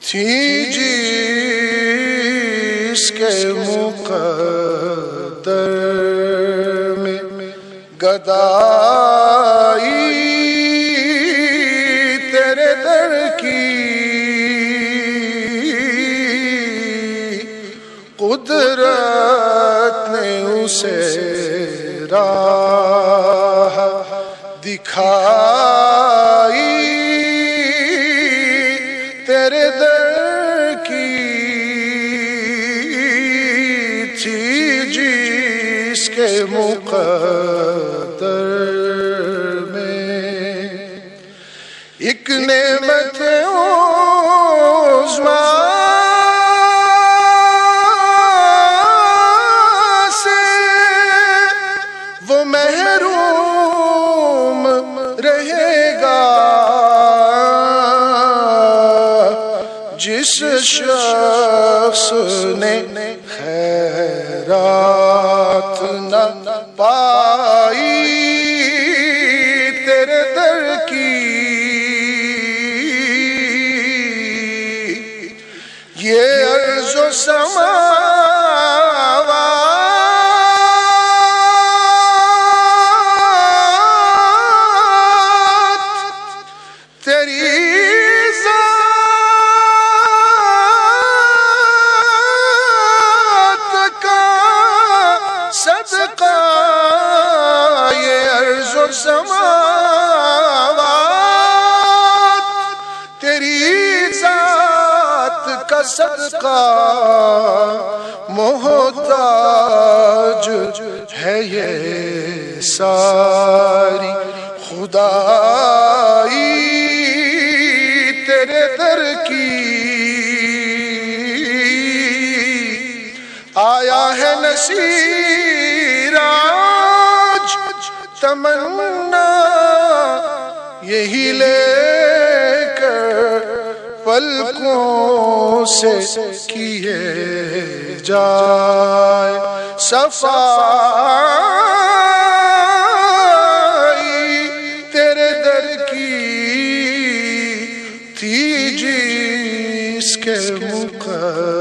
تھی جس کے مقدر میں گدائی تیرے در کی قدرت نے اسے راہ دکھائی تیرے در کی تھی جس کے مقدر میں ایک نعمت عظمی سے وہ محروم رہے گا جس شخص نے خیرات نہ پائی تیرے در کی یہ ارض و سماوات تیری صدقہ یہ ارض و سماوات تیری ذات کا صدقہ محتاج ہے یہ ساری خدائی تیرے در کی آیا ہے نصیر آج تمنا یہی لے کر پلکوں سے کیے جائے صفائی تیرے در کی تھی جس کے مقدر